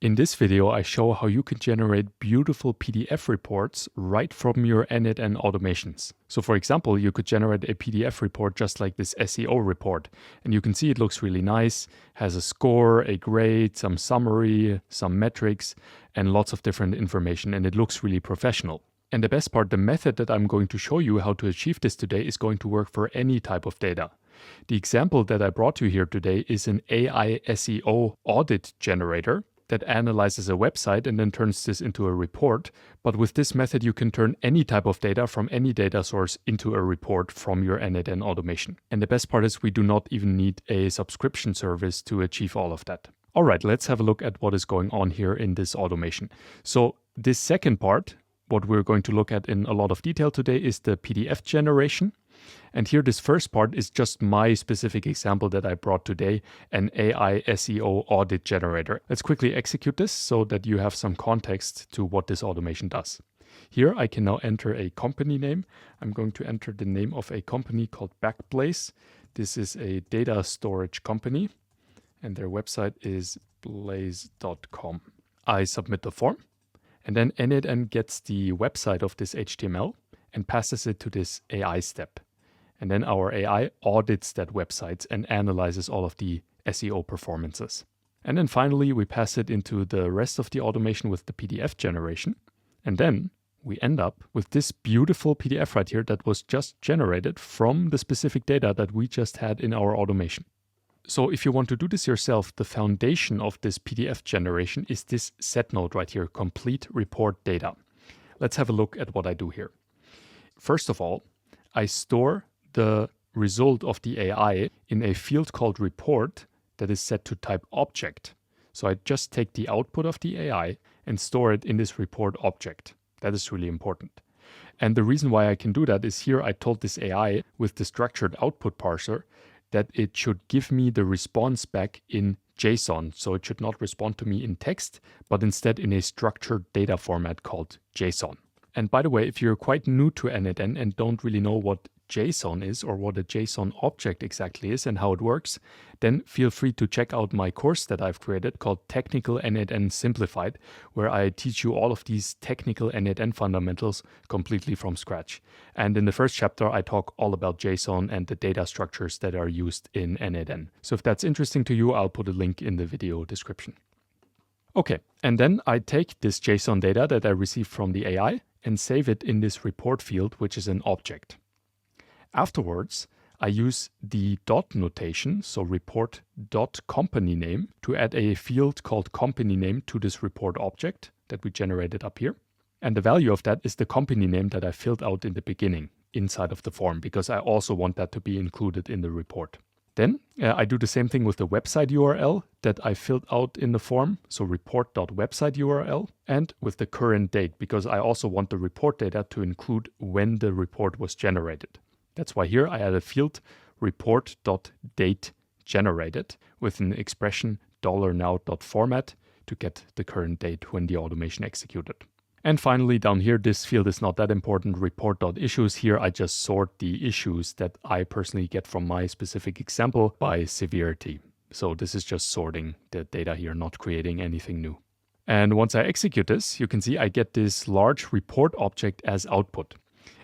In this video, I show how you can generate beautiful PDF reports right from your n8n automations. So for example, you could generate a PDF report just like this SEO report. And you can see it looks really nice, has a score, a grade, some summary, some metrics, and lots of different information, and it looks really professional. And the best part, the method that I'm going to show you how to achieve this today is going to work for any type of data. The example that I brought you here today is an AI SEO audit generator that analyzes a website and then turns this into a report. But with this method, you can turn any type of data from any data source into a report from your n8n automation. And the best part is we do not even need a subscription service to achieve all of that. All right, let's have a look at what is going on here in this automation. So this second part, what we're going to look at in a lot of detail today, is the PDF generation. And here this first part is just my specific example that I brought today, an AI SEO audit generator. Let's quickly execute this so that you have some context to what this automation does. Here I can now enter a company name. I'm going to enter the name of a company called Backblaze. This is a data storage company and their website is blaze.com. I submit the form and then n8n gets the website of this HTML and passes it to this AI step. And then our AI audits that website and analyzes all of the SEO performances. And then finally, we pass it into the rest of the automation with the PDF generation. And then we end up with this beautiful PDF right here that was just generated from the specific data that we just had in our automation. So if you want to do this yourself, the foundation of this PDF generation is this set node right here, complete report data. Let's have a look at what I do here. First of all, I store the result of the AI in a field called report that is set to type object. So I just take the output of the AI and store it in this report object. That is really important. And the reason why I can do that is here I told this AI with the structured output parser that it should give me the response back in JSON. So it should not respond to me in text, but instead in a structured data format called JSON. And by the way, if you're quite new to n8n and don't really know what JSON is or what a JSON object exactly is and how it works, then feel free to check out my course that I've created called Technical n8n Simplified, where I teach you all of these technical n8n fundamentals completely from scratch. And in the first chapter, I talk all about JSON and the data structures that are used in n8n. So if that's interesting to you, I'll put a link in the video description. Okay, and then I take this JSON data that I received from the AI and save it in this report field, which is an object. Afterwards, I use the dot notation, so report.company_name, to add a field called company name to this report object that we generated up here. And the value of that is the company name that I filled out in the beginning inside of the form, because I also want that to be included in the report. Then I do the same thing with the website URL that I filled out in the form, so report.website URL, and with the current date, because I also want the report data to include when the report was generated. That's why here I add a field report.date generated with an expression $now.format to get the current date when the automation executed. And finally, down here, this field is not that important, report.issues. Here I just sort the issues that I personally get from my specific example by severity. So this is just sorting the data here, not creating anything new. And once I execute this, you can see I get this large report object as output.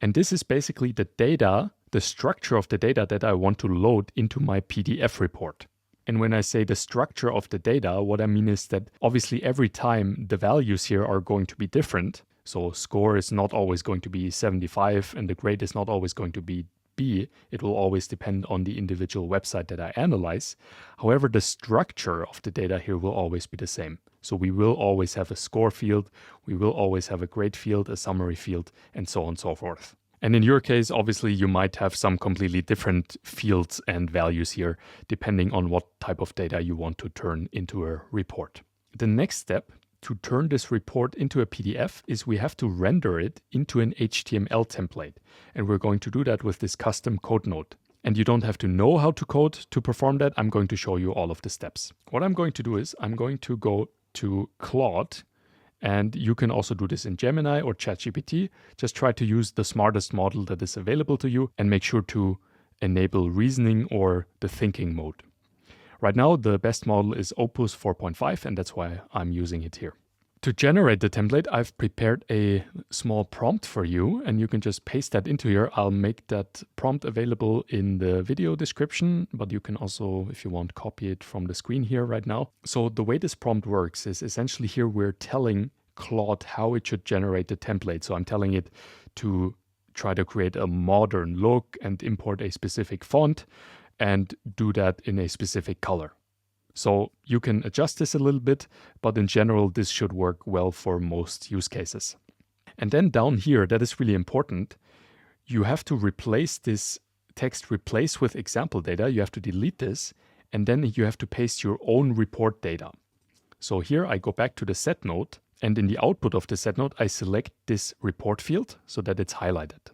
And this is basically the data, the structure of the data that I want to load into my PDF report. And when I say the structure of the data, what I mean is that obviously every time the values here are going to be different. So score is not always going to be 75 and the grade is not always going to be B. It will always depend on the individual website that I analyze. However, the structure of the data here will always be the same. So we will always have a score field, we will always have a grade field, a summary field, and so on and so forth. And in your case, obviously, you might have some completely different fields and values here, depending on what type of data you want to turn into a report. The next step to turn this report into a PDF is we have to render it into an HTML template. And we're going to do that with this custom code node. And you don't have to know how to code to perform that. I'm going to show you all of the steps. What I'm going to do is I'm going to go to Claude. And you can also do this in Gemini or ChatGPT. Just try to use the smartest model that is available to you and make sure to enable reasoning or the thinking mode. Right now, the best model is Opus 4.5, and that's why I'm using it here. To generate the template, I've prepared a small prompt for you, and you can just paste that into here. I'll make that prompt available in the video description, but you can also, if you want, copy it from the screen here right now. So the way this prompt works is essentially here we're telling Claude how it should generate the template. So I'm telling it to try to create a modern look and import a specific font and do that in a specific color. So you can adjust this a little bit, but in general, this should work well for most use cases. And then down here, that is really important, you have to replace this text replace with example data. You have to delete this, and then you have to paste your own report data. So here I go back to the set node, and in the output of the set node, I select this report field so that it's highlighted.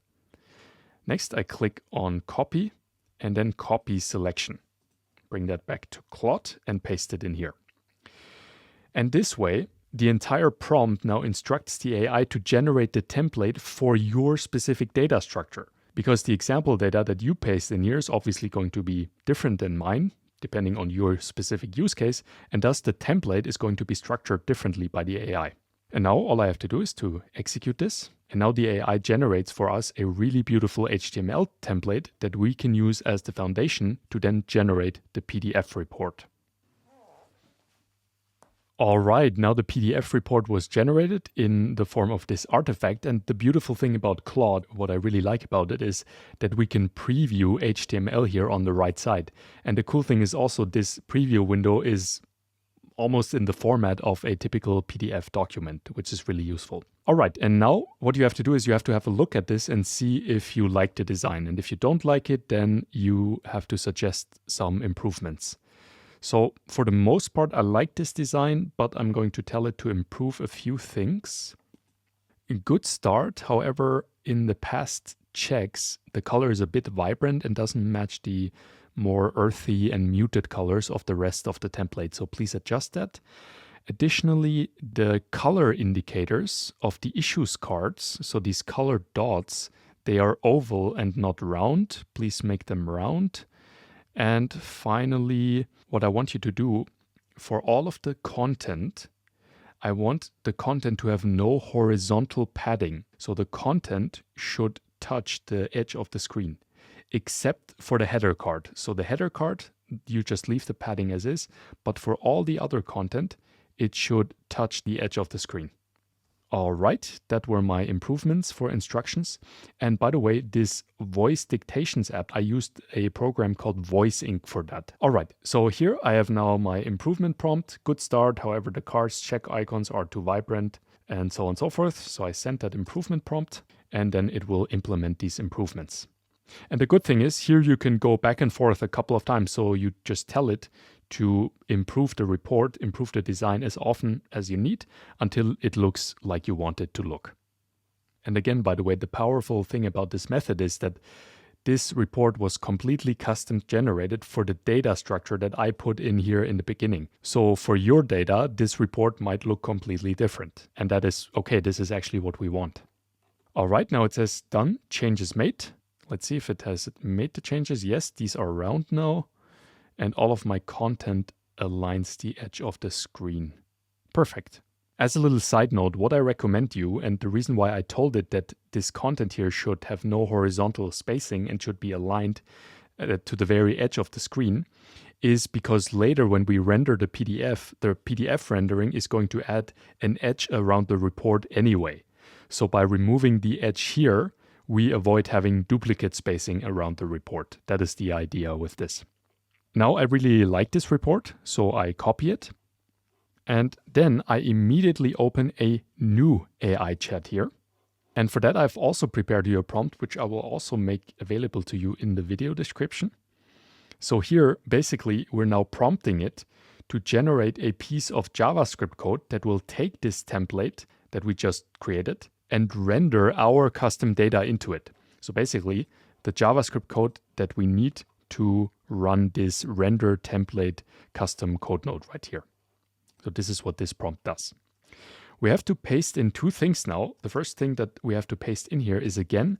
Next, I click on copy and then copy selection. Bring that back to Claude and paste it in here. And this way, the entire prompt now instructs the AI to generate the template for your specific data structure. Because the example data that you paste in here is obviously going to be different than mine, depending on your specific use case, and thus the template is going to be structured differently by the AI. And now all I have to do is to execute this. And now the AI generates for us a really beautiful HTML template that we can use as the foundation to then generate the PDF report. All right, now the PDF report was generated in the form of this artifact. And the beautiful thing about Claude, what I really like about it, is that we can preview HTML here on the right side. And the cool thing is also this preview window is almost in the format of a typical PDF document, which is really useful. All right, and now what you have to do is you have to have a look at this and see if you like the design. And if you don't like it, then you have to suggest some improvements. So for the most part, I like this design, but I'm going to tell it to improve a few things. A good start, however, in the past checks, the color is a bit vibrant and doesn't match the more earthy and muted colors of the rest of the template. So please adjust that. Additionally, the color indicators of the issues cards, so these colored dots, they are oval and not round. Please make them round. And finally, what I want you to do for all of the content, I want the content to have no horizontal padding. So the content should touch the edge of the screen, except for the header card. So the header card, you just leave the padding as is, but for all the other content, it should touch the edge of the screen. All right, that were my improvements for instructions. And by the way, this voice dictations app, I used a program called Voice Ink for that. All right, so here I have now my improvement prompt. Good start, however, the cards check icons are too vibrant and so on and so forth. So I sent that improvement prompt and then it will implement these improvements. And the good thing is here you can go back and forth a couple of times. So you just tell it to improve the report, improve the design as often as you need until it looks like you want it to look. And again, by the way, the powerful thing about this method is that this report was completely custom generated for the data structure that I put in here in the beginning. So for your data, this report might look completely different. And that is okay, this is actually what we want. All right, now it says done, changes made. Let's see if it has made the changes. Yes, these are round now. And all of my content aligns the edge of the screen. Perfect. As a little side note, what I recommend you, and the reason why I told it that this content here should have no horizontal spacing and should be aligned to the very edge of the screen, is because later when we render the PDF rendering is going to add an edge around the report anyway. So by removing the edge here, we avoid having duplicate spacing around the report. That is the idea with this. Now I really like this report, so I copy it. And then I immediately open a new AI chat here. And for that, I've also prepared you a prompt, which I will also make available to you in the video description. So here, basically, we're now prompting it to generate a piece of JavaScript code that will take this template that we just created and render our custom data into it. So basically, the JavaScript code that we need to run this render template custom code node right here. So this is what this prompt does. We have to paste in two things now. The first thing that we have to paste in here is again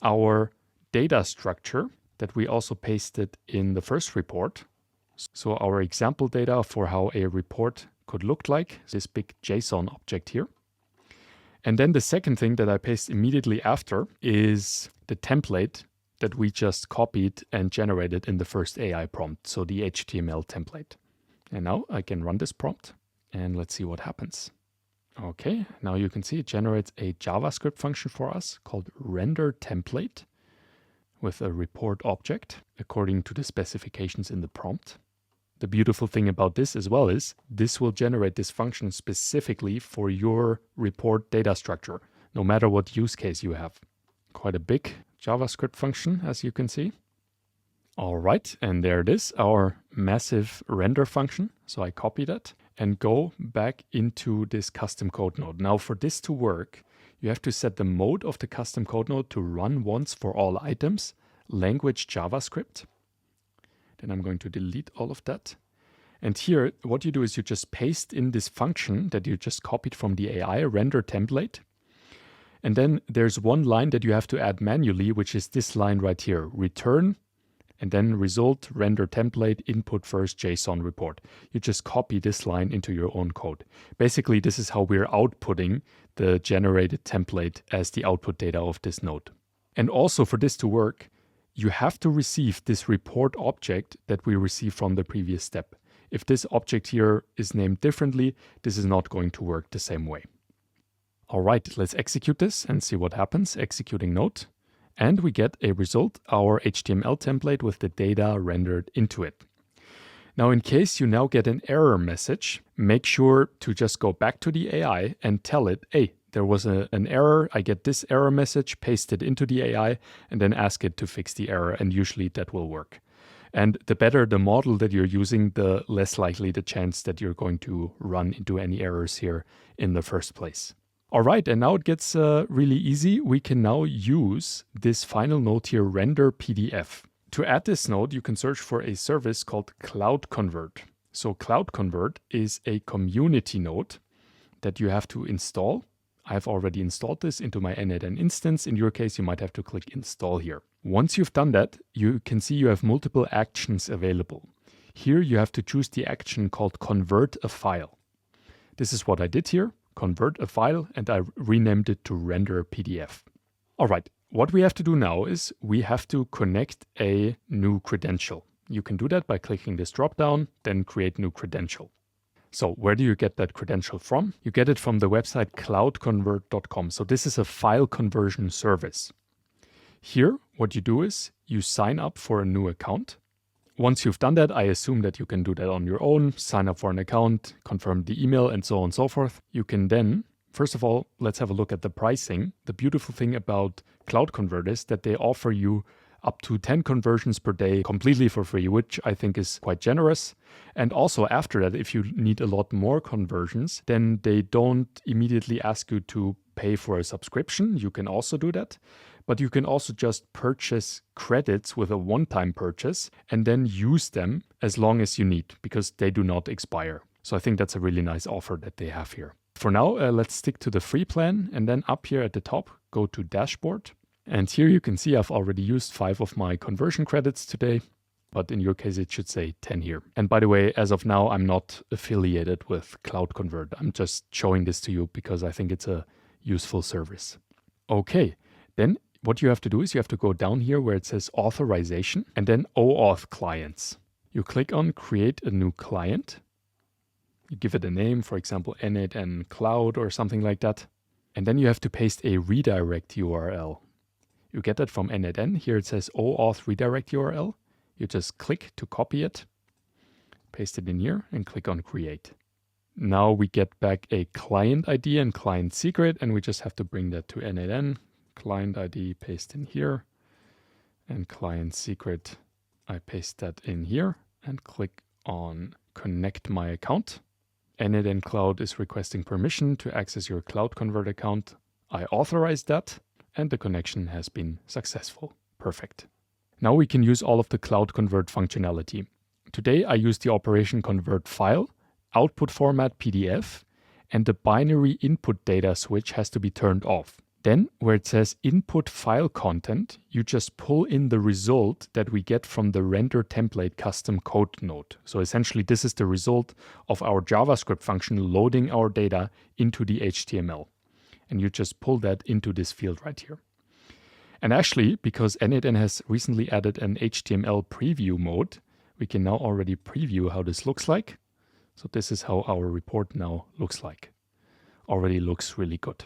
our data structure that we also pasted in the first report. So our example data for how a report could look like, this big JSON object here. And then the second thing that I paste immediately after is the template that we just copied and generated in the first AI prompt, so the HTML template. And now I can run this prompt and let's see what happens. Okay, now you can see it generates a JavaScript function for us called render template with a report object according to the specifications in the prompt. The beautiful thing about this as well is this will generate this function specifically for your report data structure, no matter what use case you have. Quite a big JavaScript function, as you can see. All right, and there it is, our massive render function. So I copy that and go back into this custom code node. Now for this to work, you have to set the mode of the custom code node to run once for all items, language JavaScript. Then I'm going to delete all of that. And here, what you do is you just paste in this function that you just copied from the AI render template. And then there's one line that you have to add manually, which is this line right here, return, and then result, render template, input first JSON report. You just copy this line into your own code. Basically, this is how we're outputting the generated template as the output data of this node. And also for this to work, you have to receive this report object that we received from the previous step. If this object here is named differently, this is not going to work the same way. All right, let's execute this and see what happens. Executing node. And we get a result, our HTML template with the data rendered into it. Now, in case you now get an error message, make sure to just go back to the AI and tell it, hey, there was an error, I get this error message, paste it into the AI, and then ask it to fix the error, and usually that will work. And the better the model that you're using, the less likely the chance that you're going to run into any errors here in the first place. All right, and now it gets really easy. We can now use this final node here, render PDF. To add this node, you can search for a service called Cloud Convert. So Cloud Convert is a community node that you have to install. I've already installed this into my n8n instance. In your case, you might have to click install here. Once you've done that, you can see you have multiple actions available. Here you have to choose the action called convert a file. This is what I did here, convert a file, and I renamed it to render PDF. All right, what we have to do now is we have to connect a new credential. You can do that by clicking this dropdown, then create new credential. So where do you get that credential from? You get it from the website cloudconvert.com. So this is a file conversion service. Here, what you do is you sign up for a new account. Once you've done that, I assume that you can do that on your own, sign up for an account, confirm the email, and so on and so forth. You can then, first of all, let's have a look at the pricing. The beautiful thing about Cloud Convert is that they offer you up to 10 conversions per day completely for free, which I think is quite generous. And also after that, if you need a lot more conversions, then they don't immediately ask you to pay for a subscription. You can also do that. But you can also just purchase credits with a one-time purchase and then use them as long as you need because they do not expire. So I think that's a really nice offer that they have here. For now, let's stick to the free plan, and then up here at the top, go to dashboard. And here you can see I've already used 5 of my conversion credits today, but in your case it should say 10 here. And by the way, as of now, I'm not affiliated with Cloud Convert. I'm just showing this to you because I think it's a useful service. Okay, then what you have to do is you have to go down here where it says authorization and then OAuth clients. You click on create a new client. You give it a name, for example, n8n cloud or something like that. And then you have to paste a redirect URL. You get that from n8n. Here it says OAuth redirect URL. You just click to copy it, paste it in here, and click on create. Now we get back a client ID and client secret, and we just have to bring that to n8n. Client ID, paste in here, and client secret, I paste that in here, and click on connect my account. n8n Cloud is requesting permission to access your Cloud Convert account. I authorize that. And the connection has been successful. Perfect. Now we can use all of the Cloud Convert functionality. Today I use the operation convert file, output format PDF, and the binary input data switch has to be turned off. Then where it says input file content, you just pull in the result that we get from the render template custom code node. So essentially this is the result of our JavaScript function loading our data into the HTML. And you just pull that into this field right here. And actually, because n8n has recently added an HTML preview mode, we can now already preview how this looks like. So this is how our report now looks like. Already looks really good.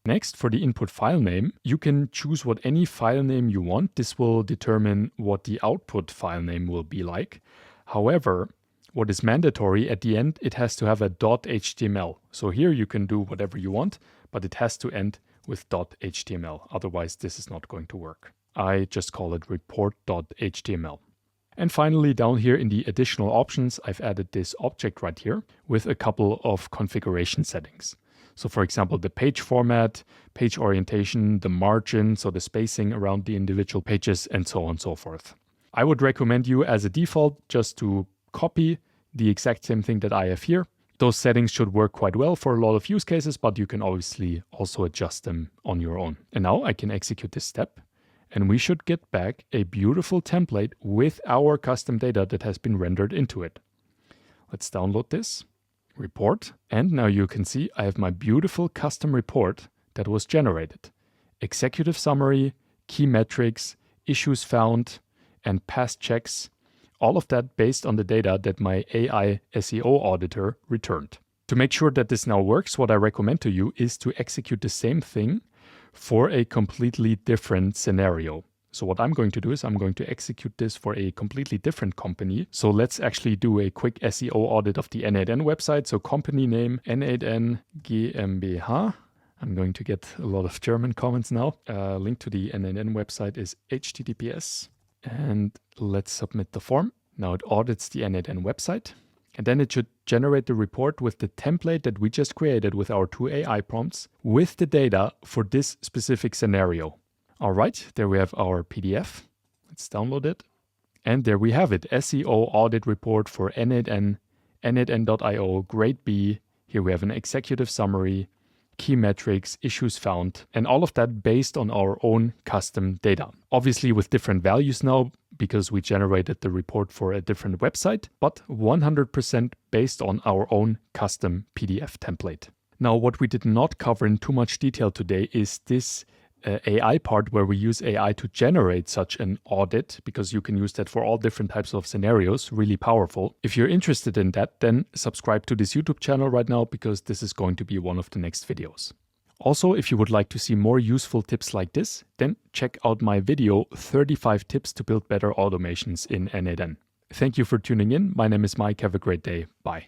Next, for the input file name, you can choose what any file name you want. This will determine what the output file name will be like. However, what is mandatory at the end, it has to have a .html. So here you can do whatever you want, but it has to end with .html. Otherwise, this is not going to work. I just call it report.html. And finally, down here in the additional options, I've added this object right here with a couple of configuration settings. So for example, the page format, page orientation, the margin, so the spacing around the individual pages, and so on and so forth. I would recommend you as a default just to copy the exact same thing that I have here. Those settings should work quite well for a lot of use cases, but you can obviously also adjust them on your own. And now I can execute this step, and we should get back a beautiful template with our custom data that has been rendered into it. Let's download this. Report, and now you can see I have my beautiful custom report that was generated. Executive summary, key metrics, issues found, and past checks, all of that based on the data that my AI SEO auditor returned. To make sure that this now works, what I recommend to you is to execute the same thing for a completely different scenario. So what I'm going to do is I'm going to execute this for a completely different company. So let's actually do a quick SEO audit of the n8n website. So company name n8n GmbH. I'm going to get a lot of German comments now. Link to the n8n website is https. And let's submit the form. Now it audits the n8n website. And then it should generate the report with the template that we just created with our 2 AI prompts with the data for this specific scenario. All right, there we have our PDF. Let's download it. And there we have it, SEO audit report for n8n, n8n.io, grade B. Here we have an executive summary, key metrics, issues found, and all of that based on our own custom data. Obviously with different values now, because we generated the report for a different website, but 100% based on our own custom PDF template. Now, what we did not cover in too much detail today is this AI part where we use AI to generate such an audit, because you can use that for all different types of scenarios, really powerful. If you're interested in that, then subscribe to this YouTube channel right now, because this is going to be one of the next videos. Also, if you would like to see more useful tips like this, then check out my video 35 tips to build better automations in n8n. Thank you for tuning in. My name is Mike. Have a great day. Bye.